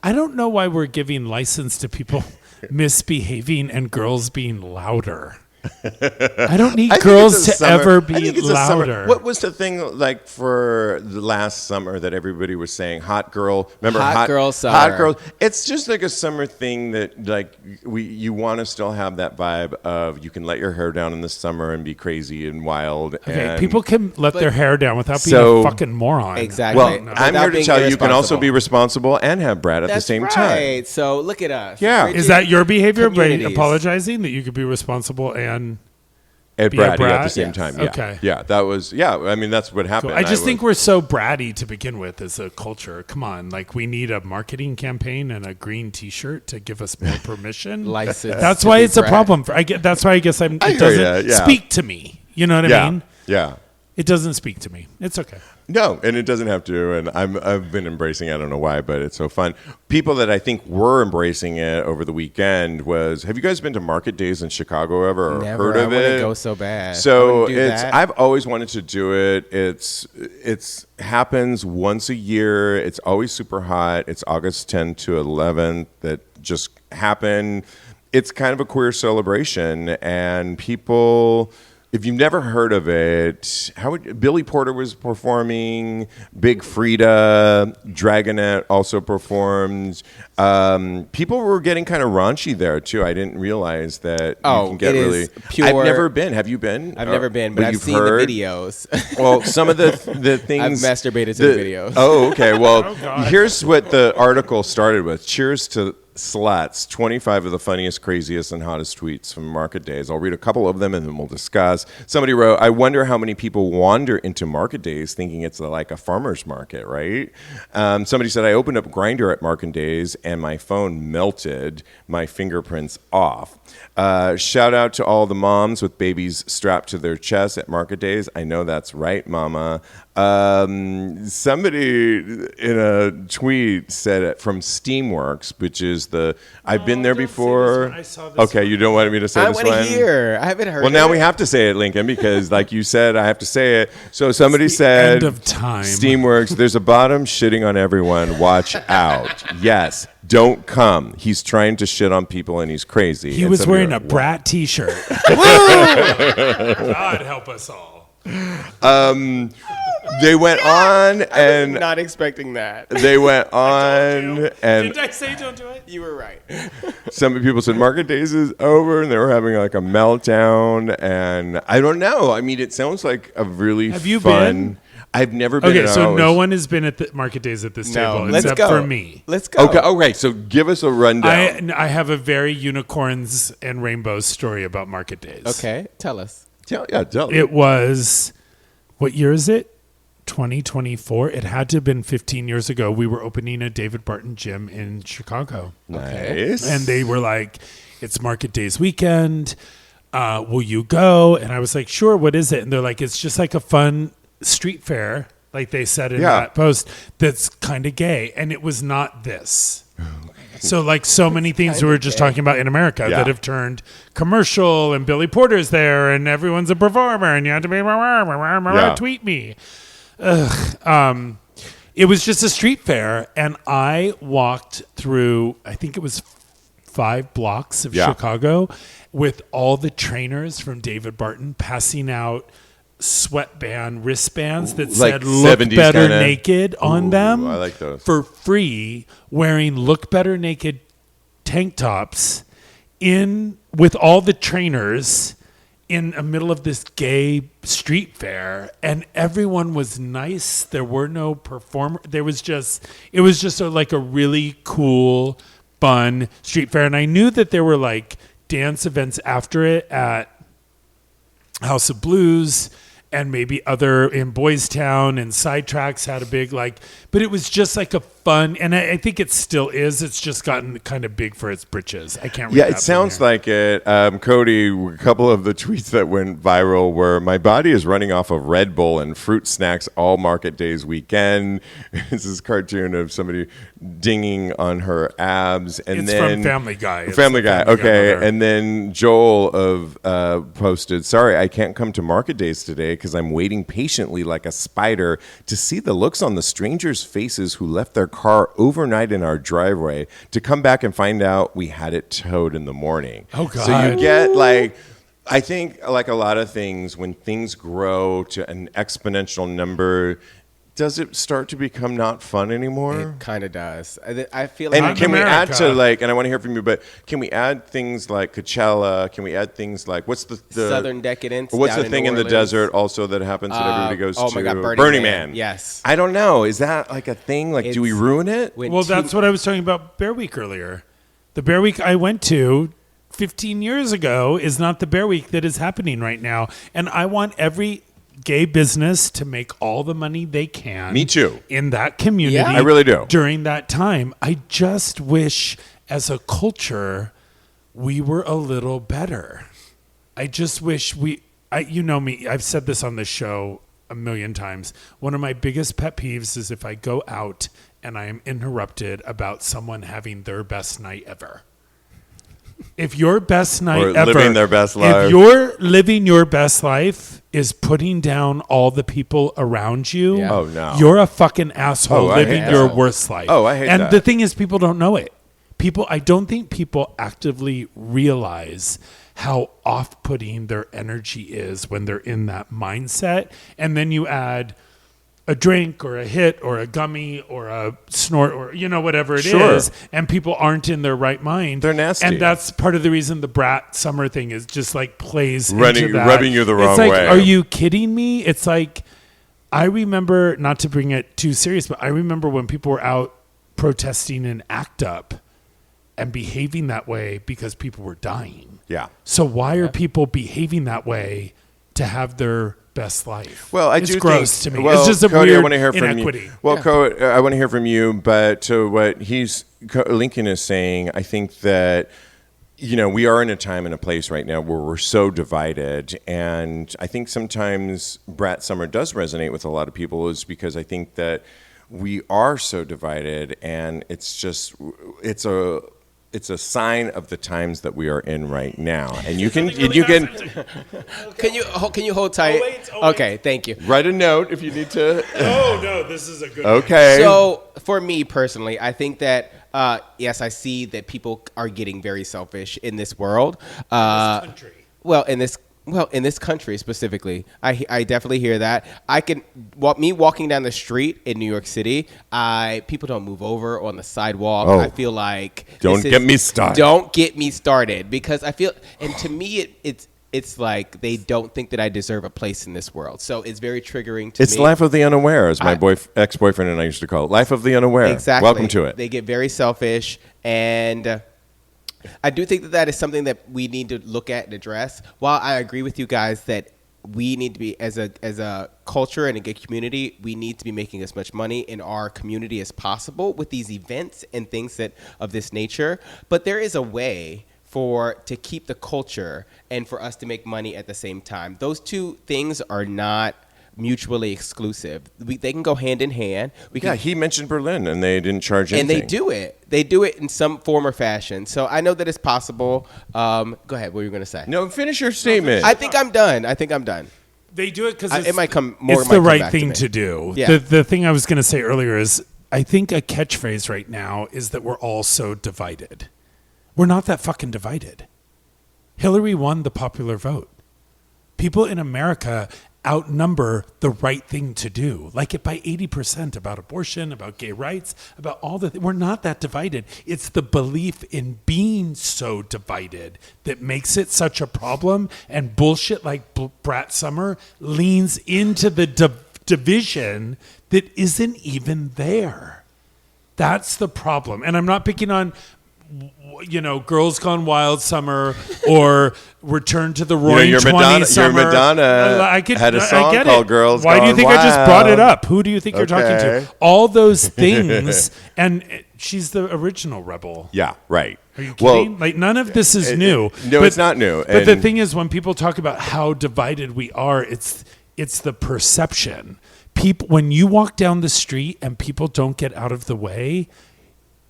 I don't know why we're giving license to people misbehaving and girls being louder. I don't need I think girls it's a to summer- ever I be think it's a summer- louder. What was the thing like for the last summer that everybody was saying? Hot girl. Remember Hot girl summer. Hot girl. It's just like a summer thing that like you want to still have that vibe of you can let your hair down in the summer and be crazy and wild. Okay, and people can let their hair down without being So- a fucking moron. Exactly. Well, Without I'm here to being tell you, you can also be irresponsible. responsible and have brat at That's the same right. time. So look at us. Yeah. Bridging Is that your behavior by communities. apologizing that you could be responsible and And Be a bratty at the brat? same Yes. time. Yeah. Okay. Yeah, that was, I mean, that's what happened. I just think we're so bratty to begin with as a culture. Come on, like we need a marketing campaign and a green T-shirt to give us more permission. License That's to why be it's a brat. problem. That's why I guess I it hear doesn't ya, yeah. speak to me. You know what I mean? Yeah. It doesn't speak to me. It's okay. No, and it doesn't have to. And I've been embracing it. I don't know why, but it's so fun. People that I think were embracing it over the weekend was, have you guys been to Market Days in Chicago ever or Never. heard of I it? wanna go so bad. I So wanna do it's that. I've always wanted to do it. It's happens once a year. It's always super hot. It's August 10th to 11th that just happened. It's kind of a queer celebration, and people. If you've never heard of it, Billy Porter was performing, Big Frida, Dragonette also performed. People were getting kind of raunchy there too. I didn't realize that you can get it really. is pure- I've never been. Have you been? I've never been, but I've you've seen heard? the videos. Well, some of the things I've masturbated to the videos. Oh, okay. Well, God. here's what the article started with. Cheers to sluts, 25 of the funniest, craziest, and hottest tweets from market days. I'll read a couple of them and then we'll discuss. Somebody wrote, I wonder how many people wander into market days thinking it's like a farmer's market, right? Somebody said, I opened up Grindr at market days and my phone melted, my fingerprints off. Shout out to all the moms with babies strapped to their chests at market days. I know that's right, mama. Somebody in a tweet said it from Steamworks, which is I've been there before. I saw this okay, one. you don't want me to say this one? I want to hear. I haven't heard Well, now we have to say it, Lincoln, because like you said, I have to say it. So somebody said, end of time. Steamworks, there's a bottom shitting on everyone. Watch out. Yes, don't come. He's trying to shit on people and he's crazy. He And was somebody wearing wrote, a Brat t-shirt. God help us all. They went on and not expecting that. they went on and Did I say don't do it? You were right. some people said market days is over and they were having like a meltdown and I don't know. I mean, it sounds like a really Have you fun. been? I've never been. Okay, so no one has been at the market days at this table let's except go. for me. Let's go. Okay. So give us a rundown. I have a very unicorns and rainbows story about market days. Okay, tell us. Tell It was, what year is it? 2024. It had to have been 15 years ago. We were opening a David Barton gym in Chicago. Nice. And they were like, it's market days weekend. Will you go? And I was like, sure. What is it? And they're like, it's just like a fun street fair, like they said in that post, that's kind of gay. And it was not this. So like so many things we were just talking about in America that have turned commercial, and Billy Porter's there and everyone's a performer and you have to be tweet me. It was just a street fair and I walked through, I think it was 5 blocks of Chicago with all the trainers from David Barton passing out sweatband wristbands that said "Look Better Naked" on them. I like those. For free, wearing "Look Better Naked" tank tops in with all the trainers in the middle of this gay street fair, and everyone was nice. There were no performer. It was just like a really cool, fun street fair, and I knew that there were like dance events after it at House of Blues and maybe other in Boys Town, and Sidetracks had a big but it was just like a fun, and I think it still is. It's just gotten kind of big for its britches. I can't read Yeah, that it sounds from here. like it. Kodi, a couple of the tweets that went viral were, my body is running off of Red Bull and fruit snacks all market days weekend. This is a cartoon of somebody dinging on her abs. And It's then from Family Guy. It's Family the Guy, Family Guy okay. mother. And then Joel posted, sorry, I can't come to market days today because I'm waiting patiently like a spider to see the looks on the strangers' faces who left their car overnight in our driveway to come back and find out we had it towed in the morning. Oh, God. So you get I think like a lot of things, when things grow to an exponential number, does it start to become not fun anymore? It kind of does. I feel like And can we add America. to and I want to hear from you, but can we add things like Coachella? Can we add things like, what's the Southern Decadence? What's down the thing in the New Orleans. desert also that happens that everybody goes to? Oh my God, Burning Man. Yes. I don't know. Is that like a thing? Like, do we It's- ruin it? Well, that's what I was talking about Bear Week earlier. The Bear Week I went to 15 years ago is not the Bear Week that is happening right now. And I want every gay business to make all the money they can. Me too. In that community. Yeah. I really do. During that time. I just wish as a culture we were a little better. I just wish you know me, I've said this on this show a million times. One of my biggest pet peeves is if I go out and I am interrupted about someone having their best night ever. If your best night Or ever, living their best life. if you're living your best life is putting down all the people around you, Yeah. Oh, no. you're a fucking asshole Oh, I living hate your that. worst life. Oh, I hate and that. the thing is, people don't know it. I don't think people actively realize how off-putting their energy is when they're in that mindset. And then you add a drink or a hit or a gummy or a snort or whatever it Sure. is, and people aren't in their right mind. They're nasty. And that's part of the reason the Brat Summer thing is just plays into that. Rubbing you the wrong It's like, way. are you kidding me? It's like, I remember, not to bring it too serious, but I remember when people were out protesting in ACT UP and behaving that way because people were dying. Yeah. So why are people behaving that way to have their best life? Well, it's gross to me. Well, it's just a Kodi, weird I want to hear inequity. from you. Well, Kodi, I want to hear from you. But to what Lincoln is saying, I think that we are in a time and a place right now where we're so divided, and I think sometimes Brat Summer does resonate with a lot of people, is because I think that we are so divided, and it's a sign of the times that we are in right now. And can you hold tight? Okay, thank you. Write a note if you need to. Oh no, this is a good Okay. So for me personally, I think that yes, I see that people are getting very selfish in this world. this country. In this country specifically, I definitely hear that. Me walking down the street in New York City, people don't move over on the sidewalk. Oh. I feel like Don't get me started. Don't get me started, because I feel, and to me, it's like they don't think that I deserve a place in this world. So it's very triggering to me. It's life of the unaware, as my ex-boyfriend and I used to call it. Life of the unaware. Exactly. Welcome to it. They get very selfish, and I do think that is something that we need to look at and address. While I agree with you guys that we need to be, as a culture and a gay community, we need to be making as much money in our community as possible with these events and things of this nature. But there is a way to keep the culture and for us to make money at the same time. Those two things are not mutually exclusive. They can go hand in hand. He mentioned Berlin, and they didn't charge anything. And they do it. They do it in some form or fashion. So I know that it's possible. Go ahead. What were you going to say? No, finish your statement. I think I'm done. They do it because it might come more. It's the right thing to do. Yeah. The thing I was going to say earlier is, I think a catchphrase right now is that we're all so divided. We're not that fucking divided. Hillary won the popular vote. People in America outnumber the right thing to do, like it by 80%, about abortion, about gay rights, about all we're not that divided. It's the belief in being so divided that makes it such a problem, and bullshit like Brat Summer leans into the division that isn't even there. That's the problem. And I'm not picking on Girls Gone Wild Summer or Return to the Roaring 20s Summer. Your Madonna had a song called Girls Gone Wild. Why do you think I just brought it up? Who do you think you're talking to? All those things, and she's the original rebel. Yeah, right. Are you kidding? None of this is new. No, it's not new. But the thing is, when people talk about how divided we are, it's the perception. When you walk down the street and people don't get out of the way,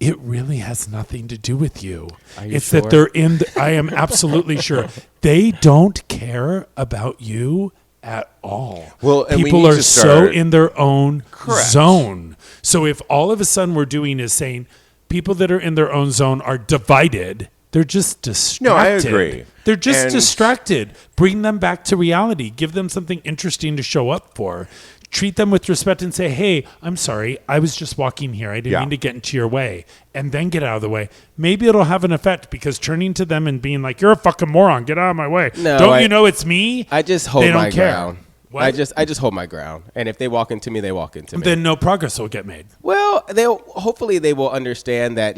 it really has nothing to do with you. It's sure? That they're I am absolutely sure. They don't care about you at all. Well, and people are so in their own zone. So if all of a sudden we're doing is saying people that are in their own zone are divided, they're just distracted. No, I agree. They're just distracted. Bring them back to reality. Give them something interesting to show up for. Treat them with respect and say, hey, I'm sorry. I was just walking here. I didn't mean to get into your way. And then get out of the way. Maybe it'll have an effect, because turning to them and being like, you're a fucking moron. Get out of my way. No, don't you know it's me? I just hold my ground. What? I just hold my ground. And if they walk into me, they walk into me. Then no progress will get made. Well, hopefully they will understand that,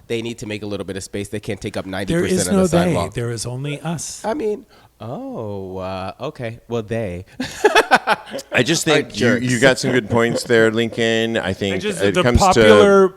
they need to make a little bit of space. They can't take up 90% there is of no the sidewalk. There is only us. I mean... okay. Well, they. I just think you got some good points there, Lincoln. I think the popular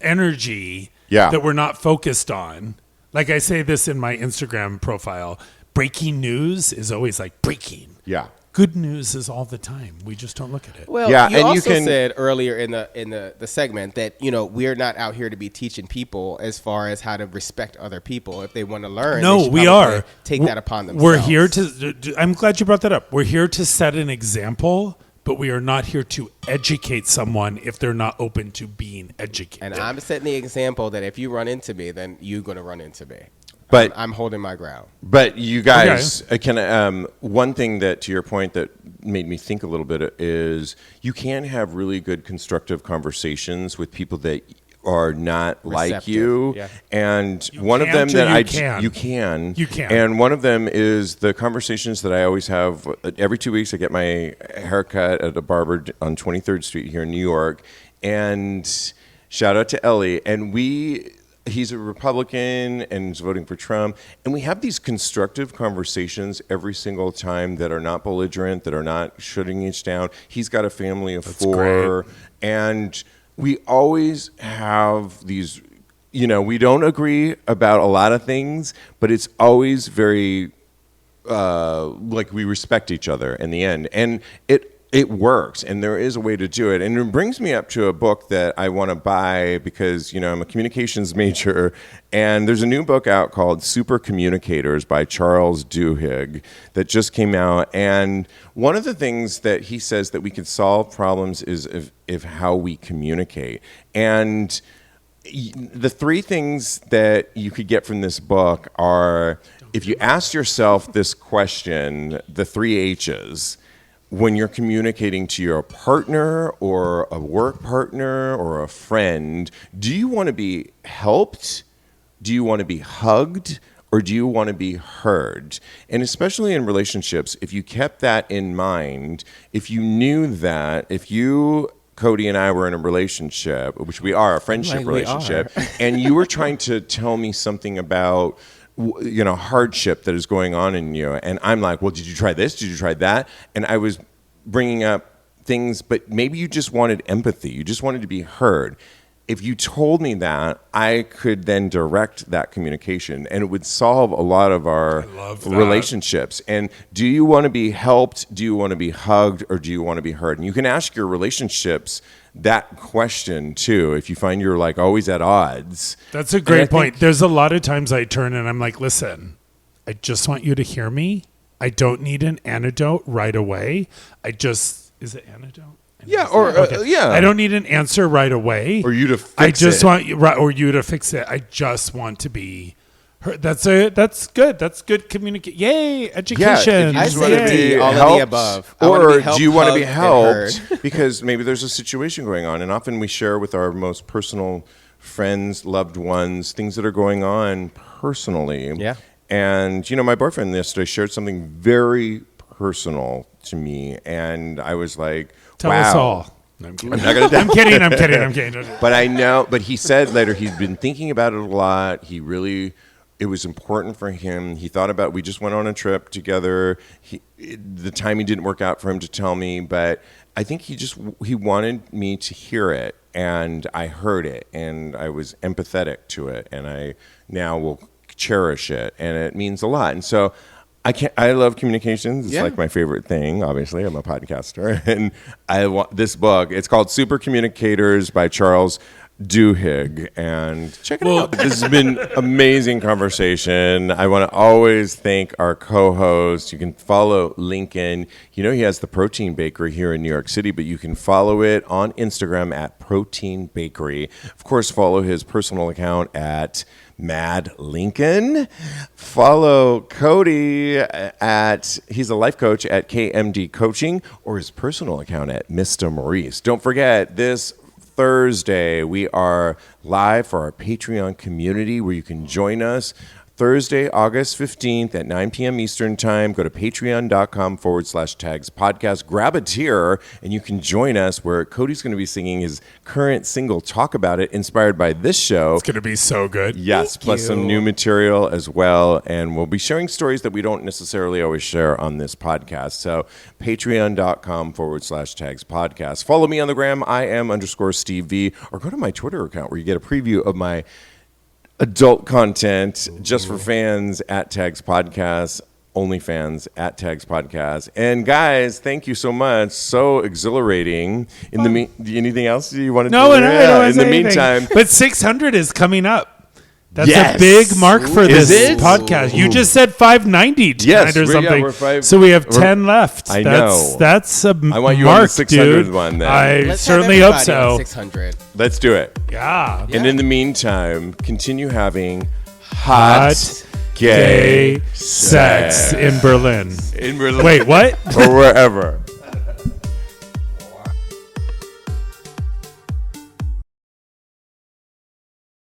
energy that we're not focused on. Like I say this in my Instagram profile, breaking news is always like breaking. Yeah. Good news is all the time. We just don't look at it. Well, you also said earlier in the segment that we're not out here to be teaching people as far as how to respect other people. If they want to learn, no, we are take that upon themselves. We're here to. I'm glad you brought that up. We're here to set an example, but we are not here to educate someone if they're not open to being educated. And I'm setting the example that if you run into me, then you're going to run into me. But I'm holding my ground. But you guys, one thing that, to your point, that made me think a little bit is you can have really good constructive conversations with people that are not like you. Yeah. And you one of them that you can. And one of them is the conversations that I always have every 2 weeks. I get my haircut at a barber on 23rd Street here in New York, and shout out to Ellie. And he's a Republican and is voting for Trump. And we have these constructive conversations every single time that are not belligerent, that are not shutting each down. He's got a family of 4. Great. And we always have these, we don't agree about a lot of things, but it's always very, like we respect each other in the end. And it works, and there is a way to do it. And it brings me up to a book that I want to buy because, I'm a communications major, and there's a new book out called Super Communicators by Charles Duhigg that just came out. And one of the things that he says that we can solve problems is if how we communicate. And the 3 things that you could get from this book are, if you ask yourself this question, the 3 H's, when you're communicating to your partner or a work partner or a friend, do you want to be helped? Do you want to be hugged? Or do you want to be heard? And especially in relationships, if you kept that in mind, if you knew that, if you, Kodi and I were in a relationship, which we are, a friendship relationship, and you were trying to tell me something about hardship that is going on in you. And I'm like, well, did you try this? Did you try that? And I was bringing up things, but maybe you just wanted empathy. You just wanted to be heard. If you told me that, I could then direct that communication, and it would solve a lot of our relationships. And do you want to be helped? Do you want to be hugged? Or do you want to be heard? And you can ask your relationships that question too, if you find you're like always at odds. That's a great point. There's a lot of times I turn and I'm like, listen, I just want you to hear me. I don't need an antidote right away. Is it antidote? Yeah, or yeah. I don't need an answer right away. Or you to fix it. I just want you to fix it. I just want to be heard. That's good. That's good communication. Yay, education. I say all of the above. Or do you want to be helped? Because maybe there's a situation going on, and often we share with our most personal friends, loved ones, things that are going on personally. Yeah. And my boyfriend yesterday shared something very personal to me, and I was like, Tell wow. us all. No, I'm kidding. I'm kidding. But I know. But he said later he'd been thinking about it a lot. It was important for him. He thought about. We just went on a trip together. The timing didn't work out for him to tell me, but I think he wanted me to hear it, and I heard it, and I was empathetic to it, and I now will cherish it, and it means a lot. And so I love communications. It's like my favorite thing. Obviously, I'm a podcaster, and I want this book. It's called Super Communicators by Charles Duhigg, and check it out. This has been amazing conversation. I want to always thank our co-host. You can follow Lincoln. He has the Protein Bakery here in New York City, but you can follow it on Instagram at Protein Bakery. Of course, follow his personal account at Mad Lincoln. Follow Kodi he's a life coach at KMD Coaching, or his personal account at Mr. Maurice. Don't forget, this Thursday we are live for our Patreon community where you can join us. Thursday, August 15th at 9 p.m. Eastern Time. Go to patreon.com/TAGSPodcast. Grab a tier, and you can join us where Kodi's going to be singing his current single, Talk About It, inspired by this show. It's going to be so good. Yes, plus some new material as well. And we'll be sharing stories that we don't necessarily always share on this podcast. So patreon.com/TAGSPodcast. Follow me on the gram. I am _Steve V. Or go to my Twitter account where you get a preview of my adult content just for fans at Tags Podcast, only fans at Tags Podcast. And guys, thank you so much. So exhilarating. Anything else you want to do? No, I don't in the meantime. But 600 is coming up. That's yes. a big mark for this Ooh. podcast. You just said 590 tonight or something. So we have 10 left. I know. That's a I want you mark, on the 600 dude. one then. Let's certainly have hope so. 600. Let's do it. Yeah. And in the meantime, continue having hot gay sex in Berlin. In Berlin. Wait, what? Or wherever.